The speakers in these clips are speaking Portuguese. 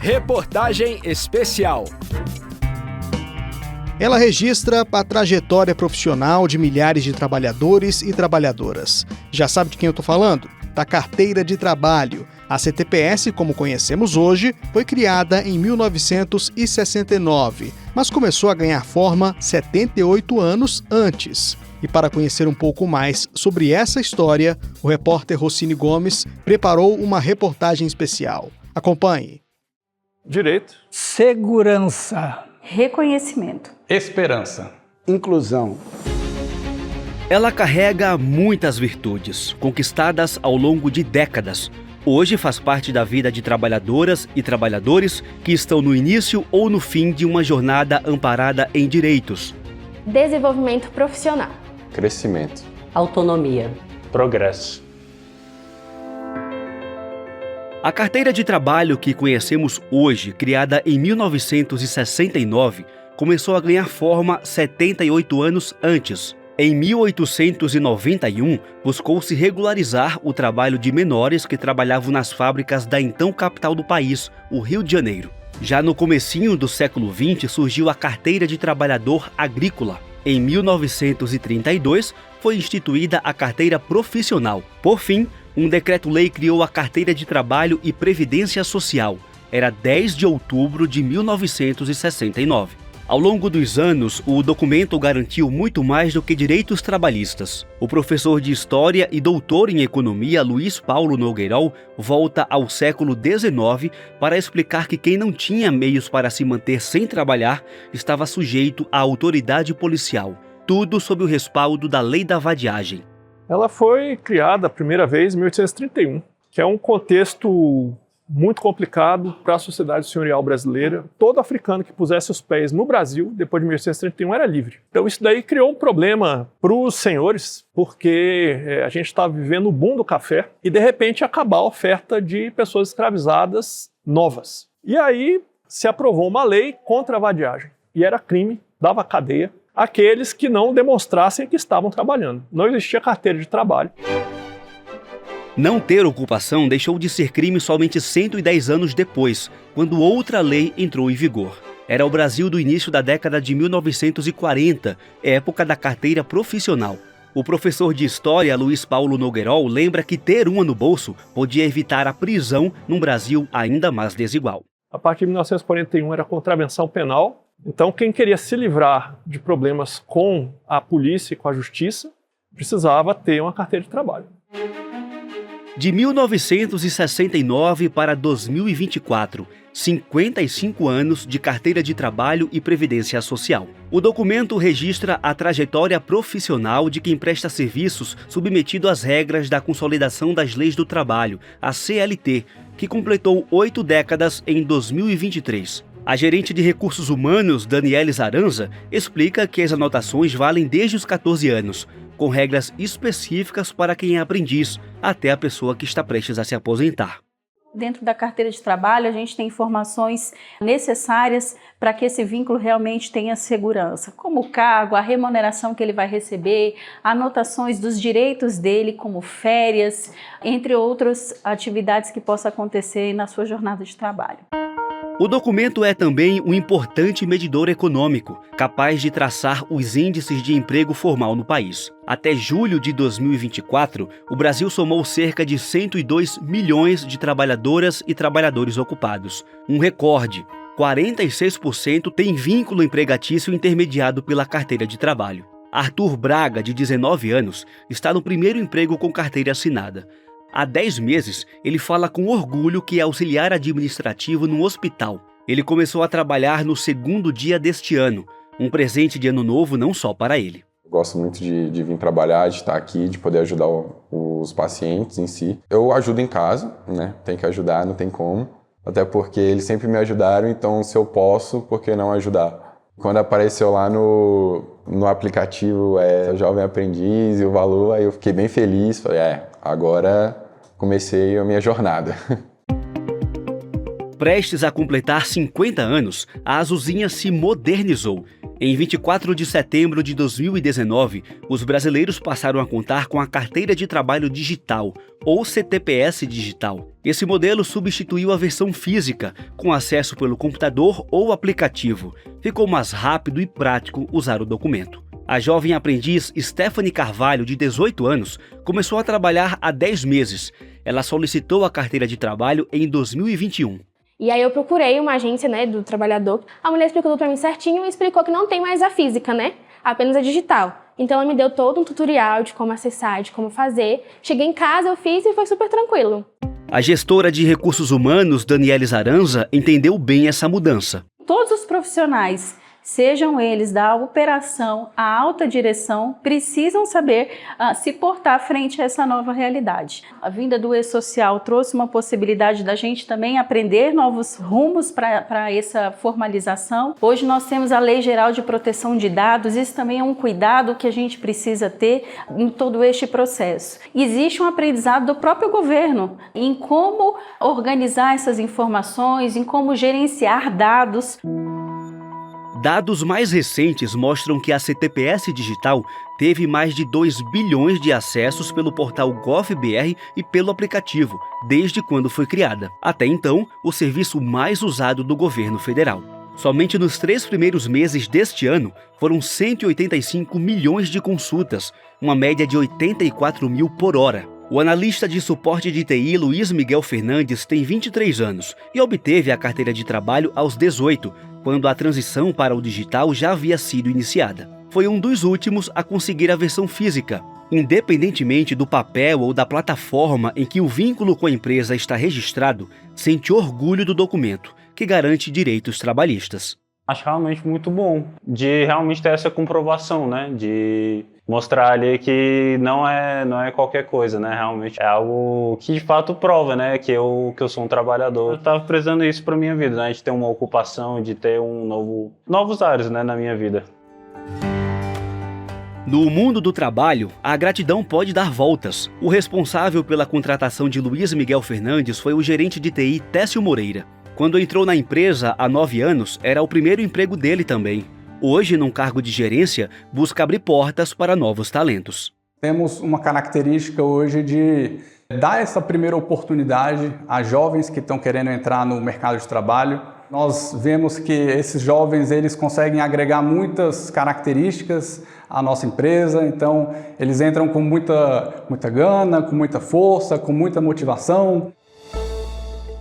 Reportagem especial. Ela registra a trajetória profissional de milhares de trabalhadores e trabalhadoras. Já sabe de quem eu estou falando? Da Carteira de Trabalho. A CTPS, como conhecemos hoje, foi criada em 1969, mas começou a ganhar forma 78 anos antes. E para conhecer um pouco mais sobre essa história, o repórter Rossini Gomes preparou uma reportagem especial. Acompanhe. Direito. Segurança. Reconhecimento. Esperança. Inclusão. Ela carrega muitas virtudes, conquistadas ao longo de décadas. Hoje faz parte da vida de trabalhadoras e trabalhadores que estão no início ou no fim de uma jornada amparada em direitos. Desenvolvimento profissional. Crescimento. Autonomia. Progresso. A carteira de trabalho que conhecemos hoje, criada em 1969, começou a ganhar forma 78 anos antes. Em 1891, buscou-se regularizar o trabalho de menores que trabalhavam nas fábricas da então capital do país, o Rio de Janeiro. Já no comecinho do século XX surgiu a Carteira de Trabalhador Agrícola. Em 1932, foi instituída a Carteira Profissional. Por fim, um decreto-lei criou a Carteira de Trabalho e Previdência Social. Era 10 de outubro de 1969. Ao longo dos anos, o documento garantiu muito mais do que direitos trabalhistas. O professor de História e doutor em Economia, Luiz Paulo Nogueirol, volta ao século XIX para explicar que quem não tinha meios para se manter sem trabalhar estava sujeito à autoridade policial. Tudo sob o respaldo da Lei da Vadiagem. Ela foi criada a primeira vez em 1831, que é um contexto muito complicado para a sociedade senhorial brasileira. Todo africano que pusesse os pés no Brasil, depois de 1831, era livre. Então isso daí criou um problema para os senhores, porque a gente estava vivendo o boom do café e de repente acabar a oferta de pessoas escravizadas novas. E aí se aprovou uma lei contra a vadiagem. E era crime, dava cadeia, aqueles que não demonstrassem que estavam trabalhando. Não existia carteira de trabalho. Não ter ocupação deixou de ser crime somente 110 anos depois, quando outra lei entrou em vigor. Era o Brasil do início da década de 1940, época da carteira profissional. O professor de História, Luiz Paulo Nogueirol, lembra que ter uma no bolso podia evitar a prisão num Brasil ainda mais desigual. A partir de 1941 era contravenção penal, então quem queria se livrar de problemas com a polícia e com a justiça precisava ter uma carteira de trabalho. De 1969 para 2024, 55 anos de carteira de trabalho e previdência social. O documento registra a trajetória profissional de quem presta serviços submetido às regras da Consolidação das Leis do Trabalho, a CLT, que completou 8 décadas em 2023. A gerente de recursos humanos, Daniele Zaranza, explica que as anotações valem desde os 14 anos, com regras específicas para quem é aprendiz, até a pessoa que está prestes a se aposentar. Dentro da carteira de trabalho, a gente tem informações necessárias para que esse vínculo realmente tenha segurança, como o cargo, a remuneração que ele vai receber, anotações dos direitos dele, como férias, entre outras atividades que possam acontecer na sua jornada de trabalho. O documento é também um importante medidor econômico, capaz de traçar os índices de emprego formal no país. Até julho de 2024, o Brasil somou cerca de 102 milhões de trabalhadoras e trabalhadores ocupados. Um recorde. 46% tem vínculo empregatício intermediado pela carteira de trabalho. Arthur Braga, de 19 anos, está no primeiro emprego com carteira assinada. Há 10 meses, ele fala com orgulho que é auxiliar administrativo num hospital. Ele começou a trabalhar no segundo dia deste ano, um presente de ano novo não só para ele. Eu gosto muito de vir trabalhar, de estar aqui, de poder ajudar os pacientes em si. Eu ajudo em casa, né? Tem que ajudar, não tem como. Até porque eles sempre me ajudaram, então se eu posso, por que não ajudar? Quando apareceu lá no aplicativo Jovem Aprendiz e o valor, aí eu fiquei bem feliz, falei, agora comecei a minha jornada. Prestes a completar 50 anos, a Azulzinha se modernizou. Em 24 de setembro de 2019, os brasileiros passaram a contar com a Carteira de Trabalho Digital, ou CTPS Digital. Esse modelo substituiu a versão física, com acesso pelo computador ou aplicativo. Ficou mais rápido e prático usar o documento. A jovem aprendiz Stephanie Carvalho, de 18 anos, começou a trabalhar há 10 meses. Ela solicitou a carteira de trabalho em 2021. E aí eu procurei uma agência, né, do trabalhador. A mulher explicou tudo pra mim certinho e explicou que não tem mais a física, né? Apenas a digital. Então ela me deu todo um tutorial de como acessar, de como fazer. Cheguei em casa, eu fiz e foi super tranquilo. A gestora de recursos humanos, Daniele Zaranza, entendeu bem essa mudança. Todos os profissionais, sejam eles da operação, a alta direção, precisam saber se portar frente a essa nova realidade. A vinda do e-social trouxe uma possibilidade da gente também aprender novos rumos para essa formalização. Hoje nós temos a Lei Geral de Proteção de Dados, isso também é um cuidado que a gente precisa ter em todo este processo. Existe um aprendizado do próprio governo em como organizar essas informações, em como gerenciar dados. Dados mais recentes mostram que a CTPS Digital teve mais de 2 bilhões de acessos pelo portal GovBR e pelo aplicativo, desde quando foi criada. Até então, o serviço mais usado do governo federal. Somente nos 3 primeiros meses deste ano, foram 185 milhões de consultas, uma média de 84 mil por hora. O analista de suporte de TI Luiz Miguel Fernandes tem 23 anos e obteve a carteira de trabalho aos 18, quando a transição para o digital já havia sido iniciada. Foi um dos últimos a conseguir a versão física. Independentemente do papel ou da plataforma em que o vínculo com a empresa está registrado, sente orgulho do documento, que garante direitos trabalhistas. Acho realmente muito bom de realmente ter essa comprovação, né? De mostrar ali que não é qualquer coisa, né? Realmente é algo que de fato prova, né? Que eu sou um trabalhador. Eu estava precisando isso para minha vida, né? De ter uma ocupação, de ter novos ares, né? Na minha vida. No mundo do trabalho, a gratidão pode dar voltas. O responsável pela contratação de Luiz Miguel Fernandes foi o gerente de TI Técio Moreira. Quando entrou na empresa há 9 anos, era o primeiro emprego dele também. Hoje, num cargo de gerência, busca abrir portas para novos talentos. Temos uma característica hoje de dar essa primeira oportunidade a jovens que estão querendo entrar no mercado de trabalho. Nós vemos que esses jovens eles conseguem agregar muitas características à nossa empresa, então eles entram com muita gana, com muita força, com muita motivação.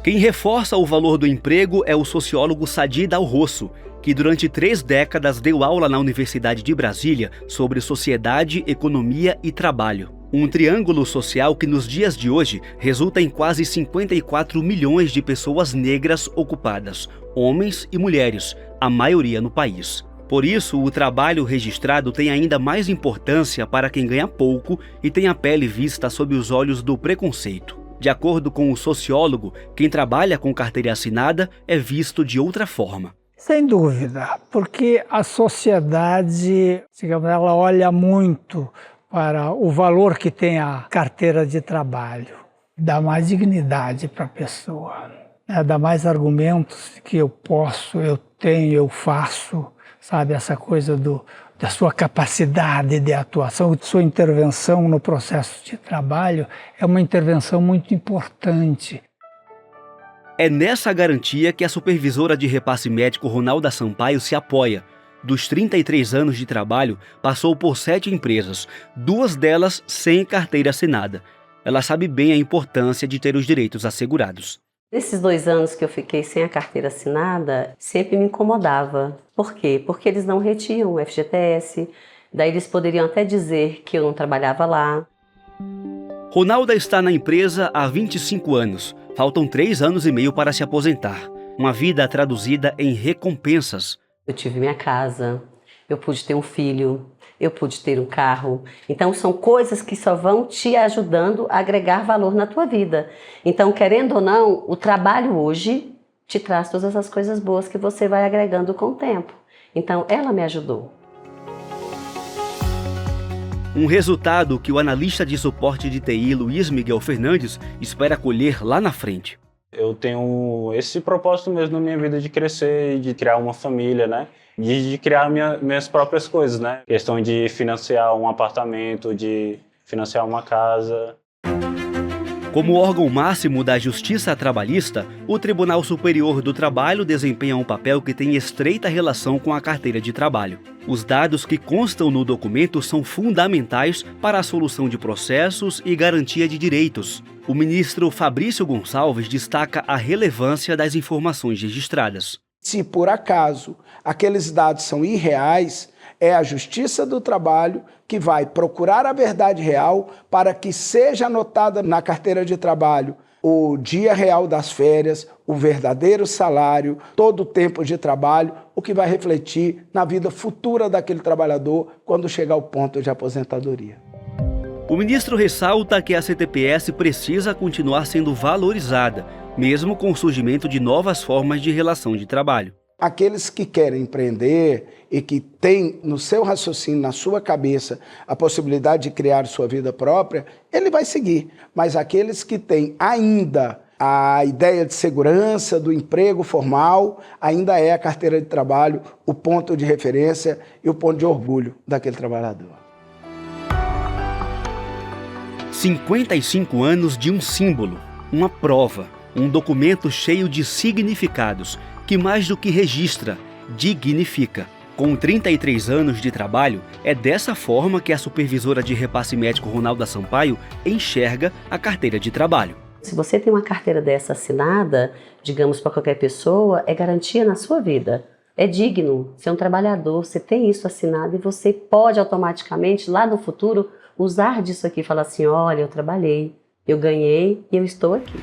Quem reforça o valor do emprego é o sociólogo Sadi Dal Rosso, que durante 3 décadas deu aula na Universidade de Brasília sobre sociedade, economia e trabalho. Um triângulo social que nos dias de hoje resulta em quase 54 milhões de pessoas negras ocupadas, homens e mulheres, a maioria no país. Por isso, o trabalho registrado tem ainda mais importância para quem ganha pouco e tem a pele vista sob os olhos do preconceito. De acordo com o sociólogo, quem trabalha com carteira assinada é visto de outra forma. Sem dúvida, porque a sociedade, digamos, ela olha muito para o valor que tem a carteira de trabalho. Dá mais dignidade para a pessoa, né? Dá mais argumentos que eu posso, eu tenho, eu faço, sabe? Essa coisa da sua capacidade de atuação, de sua intervenção no processo de trabalho é uma intervenção muito importante. É nessa garantia que a supervisora de repasse médico Ronalda Sampaio se apoia. Dos 33 anos de trabalho, passou por 7 empresas, 2 delas sem carteira assinada. Ela sabe bem a importância de ter os direitos assegurados. Nesses 2 anos que eu fiquei sem a carteira assinada, sempre me incomodava. Por quê? Porque eles não retiam o FGTS, daí eles poderiam até dizer que eu não trabalhava lá. Ronalda está na empresa há 25 anos. Faltam 3 anos e meio para se aposentar. Uma vida traduzida em recompensas. Eu tive minha casa, eu pude ter um filho, eu pude ter um carro. Então são coisas que só vão te ajudando a agregar valor na tua vida. Então, querendo ou não, o trabalho hoje te traz todas essas coisas boas que você vai agregando com o tempo. Então, ela me ajudou. Um resultado que o analista de suporte de TI Luiz Miguel Fernandes espera colher lá na frente. Eu tenho esse propósito mesmo na minha vida de crescer, de criar uma família, né? De criar minhas próprias coisas, né? Questão de financiar um apartamento, de financiar uma casa. Como órgão máximo da Justiça Trabalhista, o Tribunal Superior do Trabalho desempenha um papel que tem estreita relação com a carteira de trabalho. Os dados que constam no documento são fundamentais para a solução de processos e garantia de direitos. O ministro Fabrício Gonçalves destaca a relevância das informações registradas. Se por acaso aqueles dados são irreais, é a Justiça do Trabalho que vai procurar a verdade real para que seja anotada na carteira de trabalho o dia real das férias, o verdadeiro salário, todo o tempo de trabalho, o que vai refletir na vida futura daquele trabalhador quando chegar ao ponto de aposentadoria. O ministro ressalta que a CTPS precisa continuar sendo valorizada, mesmo com o surgimento de novas formas de relação de trabalho. Aqueles que querem empreender e que têm no seu raciocínio, na sua cabeça, a possibilidade de criar sua vida própria, ele vai seguir. Mas aqueles que têm ainda a ideia de segurança, do emprego formal, ainda é a carteira de trabalho o ponto de referência e o ponto de orgulho daquele trabalhador. 55 anos de um símbolo, uma prova, um documento cheio de significados, que mais do que registra, dignifica. Com 33 anos de trabalho, é dessa forma que a supervisora de repasse médico Ronalda Sampaio enxerga a carteira de trabalho. Se você tem uma carteira dessa assinada, digamos para qualquer pessoa, é garantia na sua vida. É digno, você é um trabalhador, você tem isso assinado e você pode automaticamente, lá no futuro, usar disso aqui e falar assim, olha, eu trabalhei, eu ganhei e eu estou aqui.